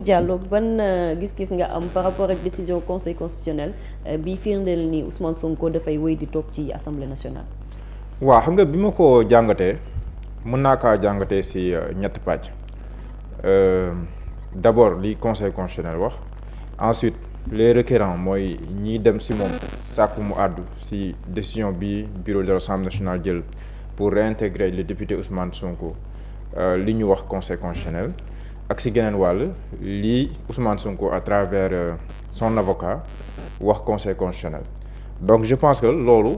Diallo ban gis-gis nga am par rapport ak décision conseil constitutionnel bi firndeel ni Ousmane Sonko dafay wéy di toog ci assemblée nationale. waaw xam nga bi ma ko jàngatee mën naa kaa jàngatee si ñetti pàcc d'abord li conseil constitutionnel wax ensuite les requérants mooy ñiy dem si moom sàkku mu àddu si décision bi bureau de l'Assemblée nationale jël pour réintégrer le député Ousmane Sonko li ñu wax conseil constitutionnel. ak si geneen wàll lii Ousmane Sonko à travers son avocat wax conseil constitutionnel donc je pense que loolu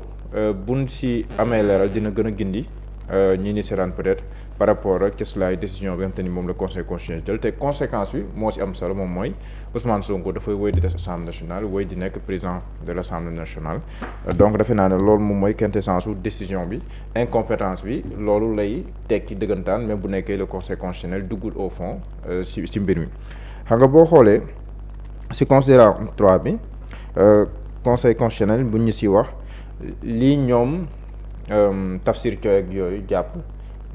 buñ si amee leeral dina gën a gindi ñi ni seetaan peut-être par rapport ak cëslaay décision bi nga xamante ni moom la conseil constitutionnel jël te conséquence bi moo si am solo moom mooy Ousmane Sonko dafay wéy di des assemblée nationale wéy di nekk président de l'assemblée nationale donc defe naa ne loolu moom mooy quintessence su décision bi incompétence bi loolu lay tekki dëggantaan même bu nekkee le conseil constitutionnel duggul au fond si mbir mi xam nga boo xoolee si considérant 3 bi conseil constitutionnel bu ñu si wax lii ñoom Tafsir Thioye ak yooyu jàpp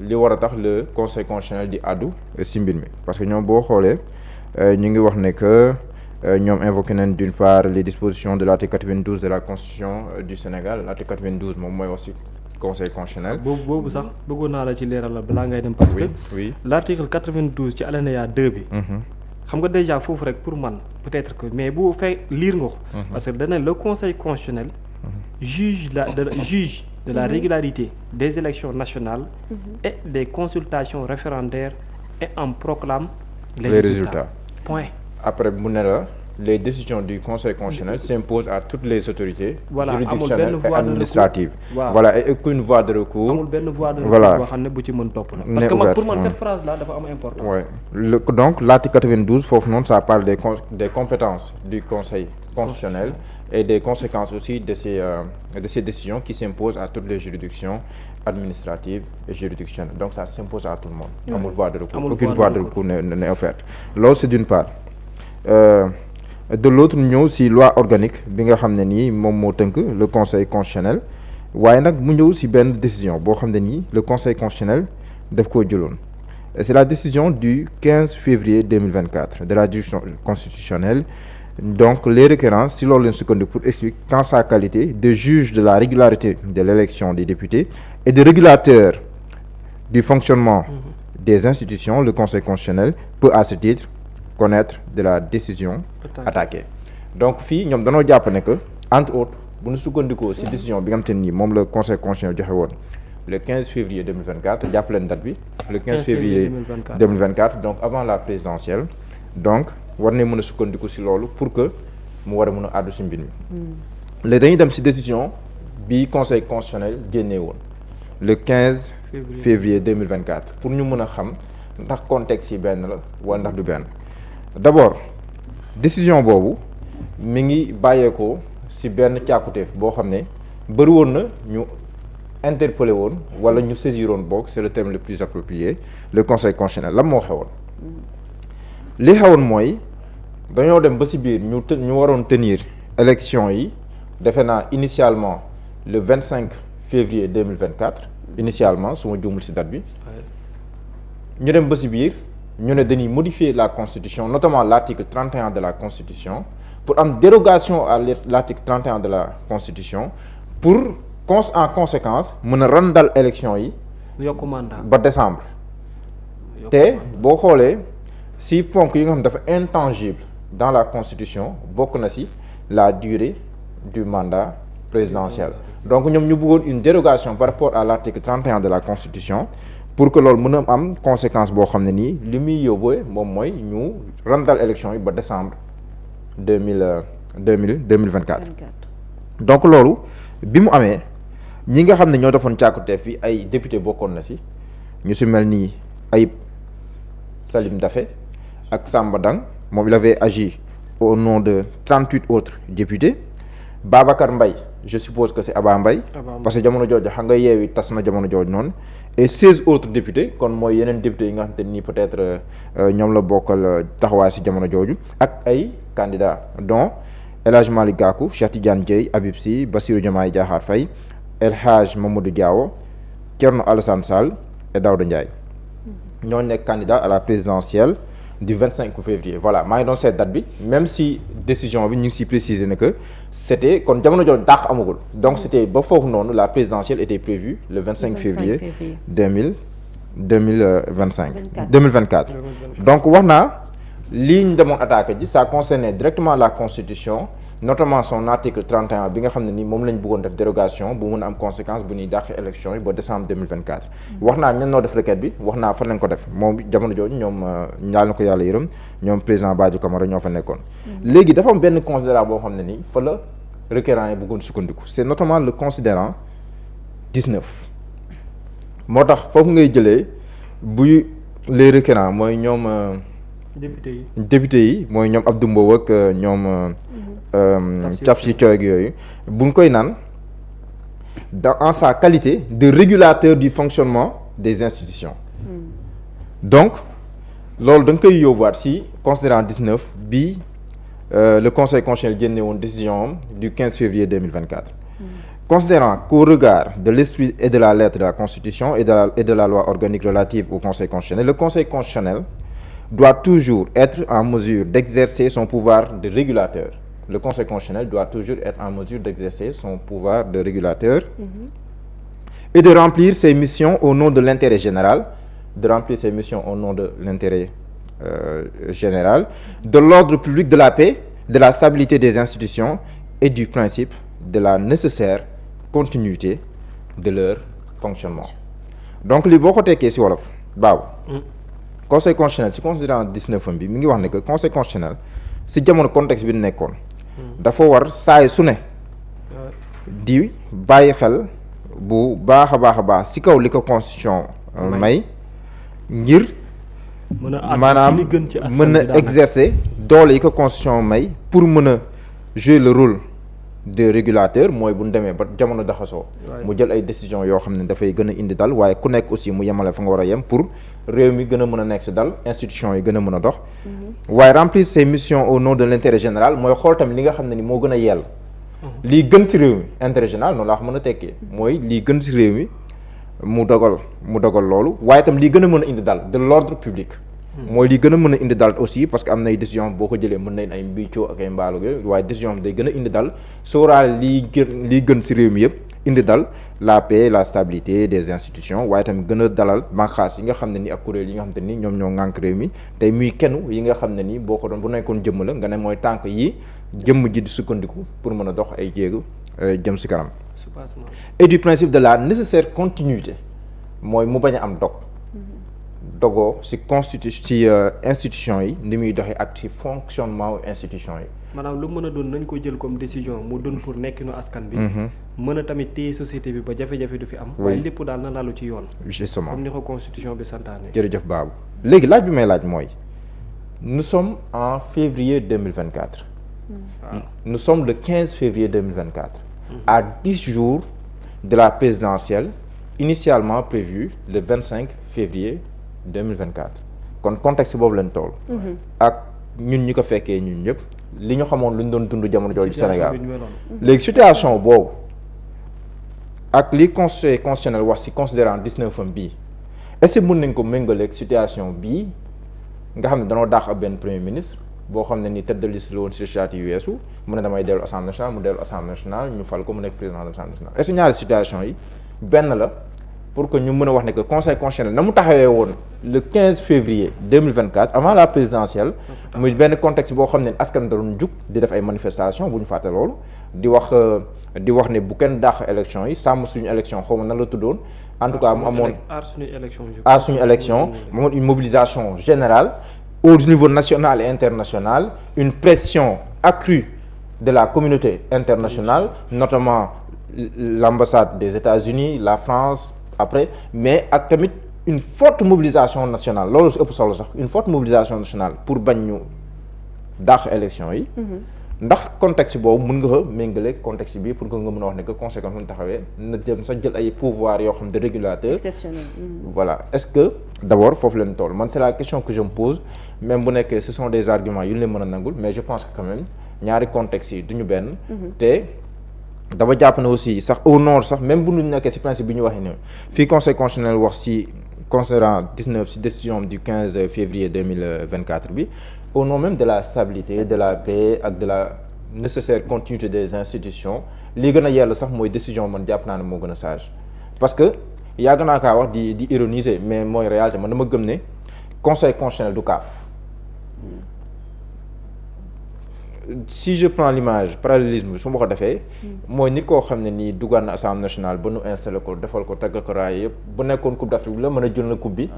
li war a tax le conseil constitutionnel di àddu si mbir mi parce que ñoom boo xoolee ñu ngi wax ne que ñoom invoqué nañ d'une part les dispositions de l'article 92 de la constitution du Sénégal l'article 92 moom mooy wax si conseil constitutionnel. boobu sax bëggoon naa la ci leeral la balaa ngay dem. parce que oui l'article 92 ci alinéa 2 bi. xam nga déjà foofu rek pour man peut-être que mais bu fekk lire nga ko. parce que dana le conseil constitutionnel. juge de la régularité des élections nationales. et des consultations référendaires et en proclame les résultats. Point. Après mu ne la les décisions du conseil constitutionnel s'imposent à toutes les autorités juridictionnelles et administratives. Voilà et aucune voie de recours. amul benn voie de recours boo xam ne bu ci mën topp na. parce que man pour man cette phrase là dafa am importance. Ouais. Donc l'article 92 foofu noonu ça parle des compétences du conseil constitutionnel et des conséquences aussi de ces décisions qui s'imposent à toutes les juridictions administratives et juridictionnelles donc ça s'impose à tout le monde. amul voie de recours aucune voie de recours n'est offerte loolu c'est d'une part. De l'autre ñëw si loi organique bi nga xam ne nii moom moo tënk le conseil constitutionnel waaye nag mu ñëw si benn décision boo xam ne nii le conseil constitutionnel daf koo jëloon c'est la décision du 15 février 2024 de la juridiction constitutionnelle donc les requérants si loolu leen sukkandiku pour expliquer qu'en sa qualité de juge de la régularité de l'élection des députés et de régulateur du fonctionnement des institutions le conseil constitutionnel peut à ce titre connaître de la décision attaquée donc fii ñoom danoo jàpp ne que entre autres bu ñu sukkandikoo ci décision bi nga xamante ni moom la conseil constitutionnel joxe woon le 15 février 2024 jàpp leen date bi le 15 février 2024 donc avant la présidentielle donc war nañ mën a sukkandiku ci loolu pour que mu war a mën a àddu ci mbir mi léegi dañuy dem ci décision bi conseil constitutionnel génnee woon le 15 février 2024 pour ñu mën a xam ndax contexte yi benn la wala ndax du benn d'abord décision boobu mi ngi bàyyeekoo ci benn càkkutéef boo xam ne bëri woon na ñu interpellé woon wala ñu saisiroon boog c'est le terme le plus approprié le conseil constitutionnel lan moo xewoon li xewoon mooy dañoo dem ba ci biir ñu waroon tenir élection yi defe naa initialement le 25 février 2024 initialement su ma juumul ci date bi ñu dem ba ci biir ñu ne dañuy modifier la constitution notamment l'article 31 de la constitution pour am dérogation à l'article 31 de la constitution pour en conséquence mën a randal élection yi yokk mandat ba décembre te boo xoolee si ponk yi nga xam dafa intangible dans la constitution bokk na ci la durée du mandat présidentiel donc ñoom ñu bëggoon une dérogation par rapport à l'article 31 de la constitution pour que loolu mën a am conséquence boo xam ne nii li muy yóbbee moom mooy ñu randal élection yi ba décembre 2024 donc loolu bi mu amee ñi nga xam ne ñoo defoon càkkuteef fi ay député bokkoon na ci ñu ci mel nii Ayib Salim Daffé ak Samba Dang moom il avait agi au nom de 38 autres députés Babacar Mbaye je suppose que c'est Aba Mbaye parce que jamono jooju xam nga Yewwi tas na jamono jooju noonu et 16 autres députés kon mooy yeneen députés yi nga xam te nii peut-être ñoom la bokkal taxawaay ci jamono jooju ak ay candidats dont El Hadj Malick Gakou Cheikh Tidiane Dièye Habib Sy Bassirou Diomaye Diakhar Faye El Hadj Mamadou Diawo Thierno Alassane Sall et Daouda Ndiaye ñoo nekk candidat à la présidentielle du 25 février voilà maa ngi doon seet date bi même si décision bi ñu ngi si préciser ne que c'était kon jamono jooju dàq amagul donc c'était ba foofu noonu la présidentielle était prévue le 25 février 2024 donc wax naa lii ñu demoon attaqué ji ça concernait directement la constitution notamment son article 31 bi nga xam ne ni moom lañ bëggoon def dérogation bu mën a am conséquence bu ñuy dàq élection yi ba décembre 2024 wax naa ñan noo def requête bi wax naa fan lañ ko def moom jamono jooju ñoom ñaal na ko yàlla yërëm ñoom président Badio Camara ñoo fa nekkoon léegi dafa am benn considérant boo xam ne ni fa la requérant yi bëggoon sukkandiku c'est notamment le considérant 19 moo tax foofu ngay jëlee buy les requérants mooy ñoom député yi mooy ñoom Abdou Mbow ak ñoom caf si cooy yooyu bu ñu koy naan en sa qualité de régulateur du fonctionnement des institutions donc loolu da nga koy yóbbuwaat si considérant 19 bi le conseil constitutionnel génne woon décision du 15 février 2024 considérant qu'au regard de l'esprit et de la lettre de la constitution et de la loi organique relative au conseil constitutionnel le conseil constitutionnel doit toujours être en mesure d'exercer son pouvoir de régulateur. Le Conseil constitutionnel doit toujours être en mesure d'exercer son pouvoir de régulateur et de remplir ses missions au nom de l'intérêt général, de l'ordre public, de la paix, de la stabilité des institutions et du principe de la nécessaire continuité de leur fonctionnement. Donc li boo ko tekkee ci wolof baaw conseil constitutionnel si considérant 19 bi mi ngi wax ne que conseil constitutionnel si jamono contexte bi nekkoon dafa war saay su ne di bàyyi xel bu baax a baax si kaw li ko constitution may ngir maanaam mën a exercer doole yi ko constitution may pour mën a jouer le rôle de régulateur mooy bu ñu demee ba jamono daxasoo mu jël ay décisions yoo xam ne dafay gën a indi dal waaye ku nekk aussi mu yemale fa nga war a yem pour réew mi gën a mën a nekk si dal institution yi gën a mën a dox waaye remplir ses missions au nom de l'intérêt général mooy xool tamit li nga xam ne ni moo gën a yell lii gën si réew mi intérêt général noonu laa ko mën a tekkee mooy lii gën si réew mi mu dogal loolu waaye tam lii gën a mën a indi dal de l'ordre public mooy li gën a mën a indi dal aussi parce que am na ay décision boo ko jëlee mën nañ ay mbiicoo ak ay mbaalu yooyu waaye décision bi day gën a indi dal sóoraale lii gën ci réew mi yëpp indi dal la paix la stabilité des institutions waaye tamit gën a dalal banqaas yi nga xam ne ni ak kuréel yi nga xam ne ni ñoom ñoo ŋànk réew mi tey muy kenn yi nga xam ne ni boo ko doon bu nekkoon jëmm la nga ne mooy tànk yi jëmm ji di sukkandiku pour mën a dox ay jéegu jëm ci kanam et du principe de la nécessaire continuité mooy mu bañ a am dogoo ci institution yi ni muy doxee ak ci fonctionnement institution yi maanaam lu mën a doon nañ ko jël comme décision mu doon pour nekkinu askan bi mën a tamit téye société bi ba jafe-jafe du fi am waaye lépp daal na lalu ci yoon justement comme ni ko constitution bi santaane jërëjëf Babou léegi laaj bi may laaj mooy nous sommes en février 2024 nous sommes le 15 février 2024 à 10 jours de la présidentielle initialement prévue le 25 février 2024 kon contexte boobu lañ toll ak ñun ñi ko fekkee ñun ñëpp li ñu xamoon lu ñu doon dund jamono jooju Sénégal léegi situation boobu ak li conseil constitutionnel wax ci considérant 19 am bii est-ce que mën nañ ko méngaleeg situation bii nga xam ne danoo daax ab benn premier ministre boo xam ne ni tête de liste la woon ci législative yu weesu mu ne damay dellu assemblée nationale mu dellu assemblée nationale ñu fal ko mu nekk président de l'assemblée nationale est-ce que ñaari situation yi benn la pour que ñu mën a wax ne que conseil constitutionnel na mu taxawee woon le 15 février 2024 avant la présidentielle muy benn contexte boo xam ne askan da doon jug di def ay manifestations bu ñu fàtte loolu di wax ne bu kenn dàq élection yi sàmm suñu élection xaw ma nan la tuddoon en tout cas mu amoon aar suñu élection mu amoon une mobilisation générale au niveau national et international une pression accrue de la communauté internationale notamment l'ambassade des États-Unis la France après mais ak tamit une forte mobilisation nationale loolu si ëpp solo sax une forte mobilisation nationale pour bañ ñu dàq élection yi ndax contexte boobu mën nga ko méngale contexte bi pour que nga mën a wax ne que conséquence mu taxawee na jëm sax jël ay pouvoir yoo xam de régulateur exceptionnel voilà est-ce que d'abord foofu leen toll man c'est la question que je me pose même bu nekkee ce sont des arguments yu ñu leen mën a nangul mais je pense que quand même ñaari contexte yi duñu benn te dama jàpp ne aussi sax au nord sax même bu ñu nekkee ci principe bi ñu waxee ne fii conseil constitutionnel wax ci concernant 19 ci décision du 15 février 2024 bi au nom même de la stabilité de la paix ak de la nécessaire continuité des institutions li gën a yell sax mooy décision man jàpp naa ne moo gën a sage parce que yàgg naa kaa wax di ironiser mais mooy réalité man dama gëm ne conseil constitutionnel du kaaf si je prends l'image parallélisme bi su ma ko defee mooy nit koo xam ne nii duggaan na assemblée nationale ba nu installé ko defal ko taggal ko raay yëpp bu nekkoon coupe d'Afrique bi la mën a jël na coupe bi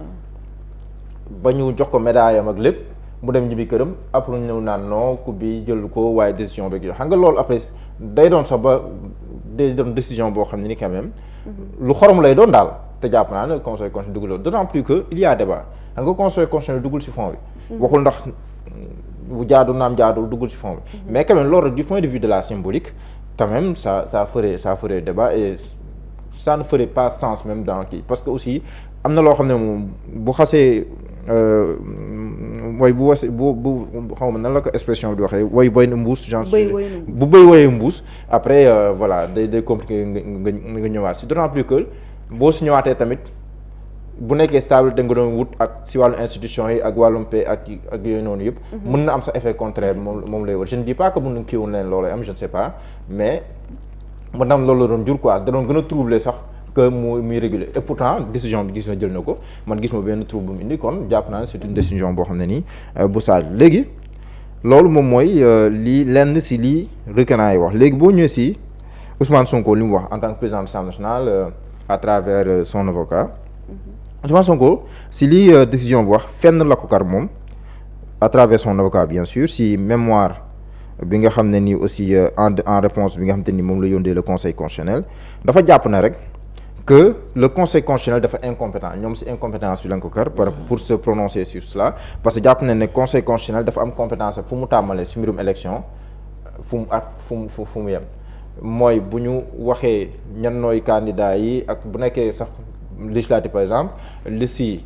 ba ñu jox ko médaille am ak lépp mu dem ñibbi këram après ñu ñëw naan non coupe bi jël ko waaye décision beeg yoo xam nga loolu après day doon sax ba day doon décision boo xam ne ni quand même lu xorom lay doon daal te jàpp naa ne conseil constitutionnel dugul loolu d'autant plus que il y a débat xam nga conseil constitutionnel dugul ci fond bi waxul ndax bu jaadu naam jaadul duggul ci fond bi mais quand même loolu du point de vue de la symbolique quand même ça ferait débat et ça ne ferait pas sens même dans kii parce que aussi am na loo xam ne moom bu xasee mooy bu xaw ma nan la ko expression bi di waxee woy na mbuus genre bu bëy woyee mbuus après voilà day compliqué nga ñëwaat si d'autant plus que boo si ñëwaatee tamit bu nekkee stabilité nga doon wut ak si wàllu institution yi ak wàllum paix ak yooyu noonu yëpp mën na am sa effet contraire moom lay war je ne dis pas que mën na kiiwoon leen loolu am je ne sais pas mais mën na am loolu la doon jur quoi da doon gën a troubler sax que muy réguler et pourtant décision bi gis na jël na ko man gis ma benn trouble bu mu indi kon jàpp naa ne c'est une décision boo xam ne nii bu sage léegi loolu moom mooy lii lenn si lii requérant yi wax léegi boo ñëwee si Ousmane Sonko li mu wax en tant que président de l'Assemblée nationale à travers son avocat Ousmane Sonko si lii décision bu wax fenn la ko kar moom à travers son avocat bien sûr si mémoire bi nga xam ne nii aussi en réponse bi nga xam te ni moom la yóndee le conseil constitutionnel dafa jàpp na rek que le conseil constitutionnel dafa incompétent ñoom si incompétence bi lañ ko kar pour se prononcer sur cela parce que jàpp na ne conseil constitutionnel dafa am compétence fu mu tàmmalee si mbirum élection fu mu yem mooy bu ñu waxee ñan nooy candidat yi ak bu nekkee sax législative par exemple li si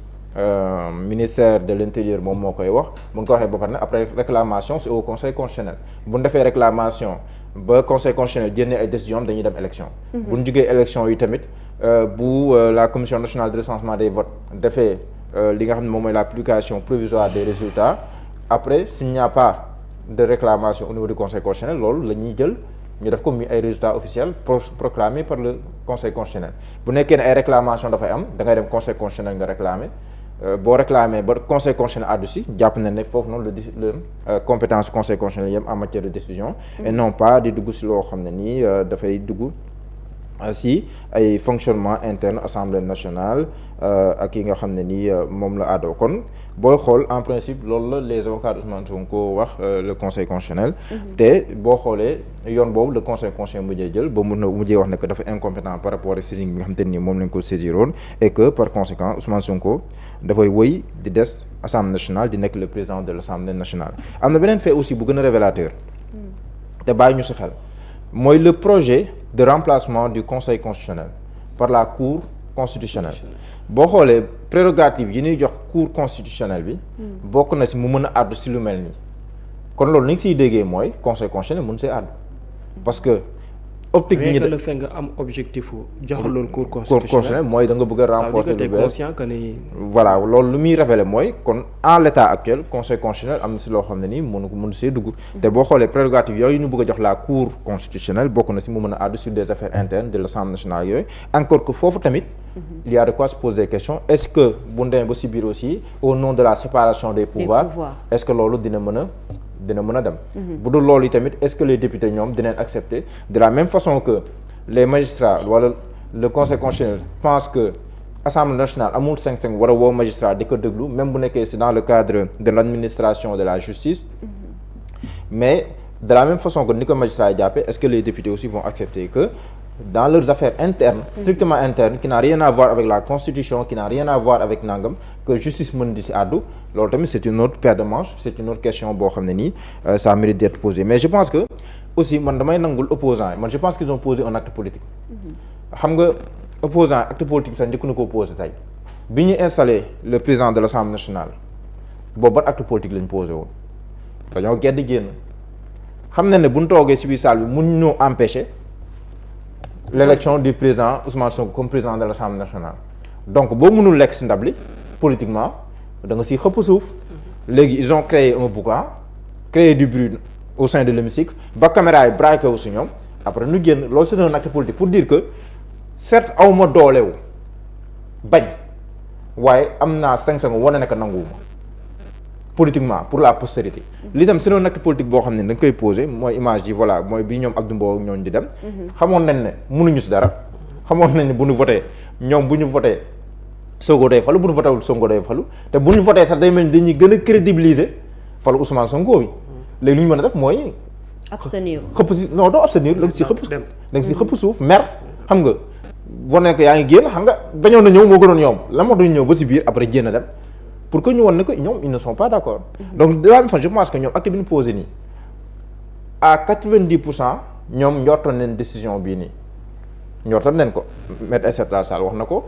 ministère de l'intérieur moom moo koy wax bu nga ko waxee ba pare ne après réclamation c'est au conseil constitutionnel bu ñu defee réclamation ba conseil constitutionnel génnee ay décisions dañuy dem élection bu ñu jugee élection yi tamit bu la commission nationale de recensement des votes defee li nga xam ne moom mooy la publication provisoire des résultats après s'il n'y a pas de réclamation au niveau du conseil constitutionnel loolu la ñuy jël ñu def ko muy ay résultats officiels proclamés par le conseil constitutionnel bu nekkee ne ay réclamation dafay am da ngay dem conseil constitutionnel nga réclamer boo réclamé ba conseil constitutionnel àddu si jàpp na ne foofu noonu le compétence conseil constitutionnel yem en matière de décision et non pas di dugg si loo xam ne nii dafay dugg si ay fonctionnement interne assemblée nationale ak yi nga xam ne nii moom la àddoo kon booy xool en principe loolu la les avocats d'Ousmane Sonko wax le conseil constitutionnel te boo xoolee yoon boobu le conseil constitutionnel mujjee jël ba mun na mujjee wax ne que dafa incompétent par rapport ak saisine bi nga xam te nii moom lañ ko saisiroon et que par conséquent Ousmane Sonko dafay wëy di des assemblée nationale di nekk le président de l'assemblée nationale am na beneen fait aussi bu gën a révélateur te bàyyi ñu si xel mooy le projet de remplacement du conseil constitutionnel par la cour constitutionnelle boo xoolee prérogative yi ñuy jox cour constitutionnelle bi bokk na si mu mën a àddu si lu mel nii kon loolu ni nga siy déggee mooy conseil constitutionnel mën see àddu parce que optique bi ñu le fait nga am objectif jox loolu cour constitutionnelle mooy da nga bëgg a renforcer lu bees que ni voilà loolu lu muy révéler mooy kon en l'état actuel conseil constitutionnel am na si loo xam ne nii mënu see dugg te boo xoolee prérogative yooyu ñu bëgg a jox la cour constitutionnelle bokk na si mu mën a àddu sur des affaires internes de l'Assemblée nationale yooyu encore que foofu tamit il y a de quoi se poser des questions est-ce que bu ndemee ba si biir aussi au nom de la séparation des pouvoirs est-ce que loolu dina mën a dem bu dul loolu yi tamit est-ce que les députés ñoom dinañ accepter de la même façon que les magistrats wala le conseil constitutionnel pense que assemblée nationale amul sañ-sañ war a woo magistrat di ko déglu même bu nekkee c'est dans le cadre de l'administration de la justice mais de la même façon que ni ko magistrat yi jàppee est-ce que les députés aussi vont accepter que dans leurs affaires internes strictement internes qui n'a rien à voir avec la constitution qui n'a rien à voir avec nangam que justice mën di si àddu loolu tamit c'est une autre paire de manches c'est une autre question boo xam ne nii ça mérite d'être posé mais je pense que aussi man damay nangul opposants yi man je pense qu'ils ont posé un acte politique xam nga opposant acte politique sax njëkk na ko posé tey bi ñu installé le président de l'Assemblée nationale boobu ban acte politique lañ posé woon dañoo gedd génn xam na ne bu ñu toogee si biir salle bi mun ñoo empêcher l'élection du président Ousmane Sonko comme président de l'Assemblée nationale donc boo mënul lekk si ndab li politiquement da nga siy xëpp suuf. léegi ils ont créé un boucan créé du bruit au sein de l'hémicycle ba caméra yi braqué wu si ñoom après nu génn loolu c'est un acte politique pour dire que certes awma doolewu bañ waaye am naa sañ-sañ wane ne que nanguwuma politiquement pour la postérité. li tam c'est un acte politique boo xam ne dañ koy poser mooy image yi voilà mooy bi ñoom Abdou Mbow ak ñooñu di dem. xamoon nañ ne mënuñu si dara xamoon nañ ne bu ñu voté ñoom bu ñu voté Sonko day falu bu ñu voté wul Sonko day falu te bu ñu voté sax day mel ni dañuy gën a crédibiliser falu Ousmane Sonko bi léegi lu ñu mën a def mooy. abstenir xëpp si non doo abstenir da nga si xëpp. da nga si xëpp suuf mer xam nga wane ko yaa ngi génn xam nga bañoon na ñëw moo gënoon yomb la moo doon ñëw ba si biir après génn dem. pour que ñu won ne que ñoom ils ne sont pas d'accord. donc de la même façon je pense que ñoom acte bi ñu posé nii à 90% ñoom njortoon nañ décision bii nii njortoon nañ ko maître Aïssata Tall Sall wax na ko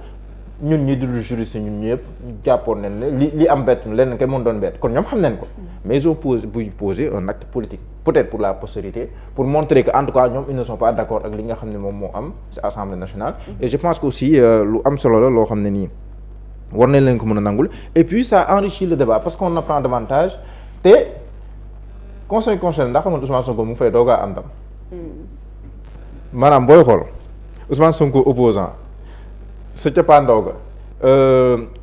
ñun ñi dul juriste ñun ñëpp jàppoon nañ ne li am bett lenn kay mën doon bett kon ñoom xam nañ ko mais ils ont posé un acte politique peut-être pour la postérité pour montrer que en tout cas ñoom ils ne sont pas d'accord ak li nga xam ne moom moo am ci Assemblée nationale. et je pense que aussi lu am solo la loo xam ne nii. war nañ leen ko mën a nangul et puis ça enrichit le débat parce qu'on apprend davantage te conseil constitutionnel ndax xam nga Ousmane Sonko mu ngi fay doogaa am ndam maanaam booy xool Ousmane Sonko opposant sa cappaandaw ga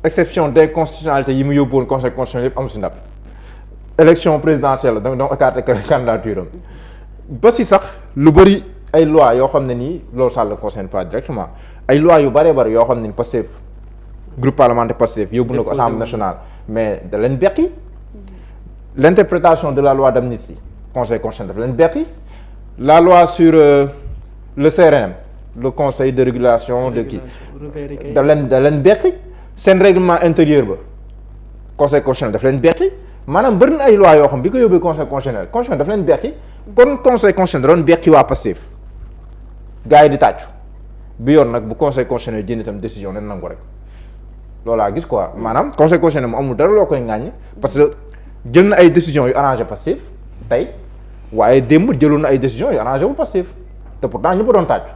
exception d'inconstitutionnalité yi mu yóbbuwoon conseil constitutionnel yëpp amu si ndam élection présidentielle donc écarté candidature am ba si sax lu bëri ay loi yoo xam ne nii loolu ça ne concerne pas directement ay loi yu bëree bëri yoo xam ne ni Pastef groupe parlementaire Pastef yóbbu na ko Assemblée nationale mais da leen betti l'interprétation de la loi d'amnistie conseil constitutionnel daf leen betti la loi sur le CRM le conseil de régulation de kii da leen betti seen règlement intérieur ba conseil constitutionnel daf leen betti maanaam bëri na ay loi yoo xam bi ko yóbbee conseil constitutionnel daf leen betti kon conseil constitutionnel da doon betti waa Pastef gars yi di tàccu bi yoon nag bu conseil constitutionnel jënd itam décision nen nangu rek loolaa gis quoi maanaam conseil constitutionnel mu amul dara loo koy ŋàññ parce que jël na ay décisions yu arrangé Pastef tey waaye démb jëloon na ay décisions yu arrangé wul Pastef te pourtant ñëpp doon tàccu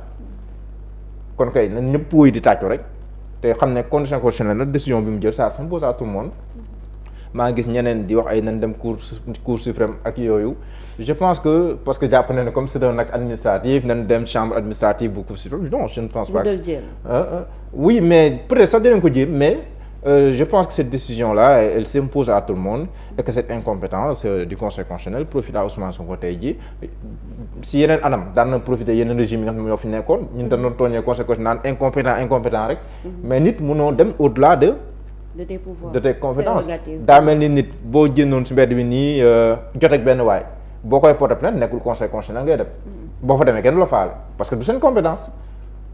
kon kay nañ ñëpp woy di tàccu rek te xam ne conseil constitutionnel nag décision bi mu jël ça s'impose à tout le monde maa gis ñeneen di wax ay nañ dem cour suprême ak yooyu je pense que parce que jàpp na ne comme c'est un acte administratif nañ dem chambre administrative bu cour suprême non je ne pense pas oui mais peut-être sax dinañ ko jéem mais je pense que cette décision-là elle s'impose à tout le monde et que cette incompétence du conseil constitutionnel profite à Ousmane Sonko tey jii si yeneen anam daan na profiter yeneen régime yi nga xam ne ñoo fi nekkoon ñun dañoo tooñee conseil constitutionnel naan incompétent rek mais nit mënoo dem au-delà de tes compétences daa mel ni nit boo jëndoon si mbedd bi nii joteeg benn waay boo koy porter plainte nekkul conseil constitutionnel ngay dem boo fa demee kenn du la faale parce que du seen compétence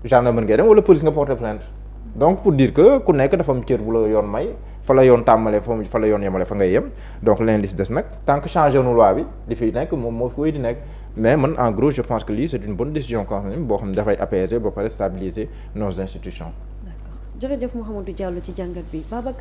gendarmerie ngay dem wala police nga porter plainte donc pour dire que ku nekk dafa am cër bu la yoon may fa la yoon tàmmalee fa la yoon yemale fa ngay yem donc leen li si des nag tant que changé nu loi bi li fi nekk moom moo fi koy di nekk mais man en gros je pense que lii c'est une bonne décision quand même boo xam ne dafay apaiser ba pare stabiliser nos institutions. D'accord jërëjëf Mouhamadou Diallo ci jàngat bi Babacar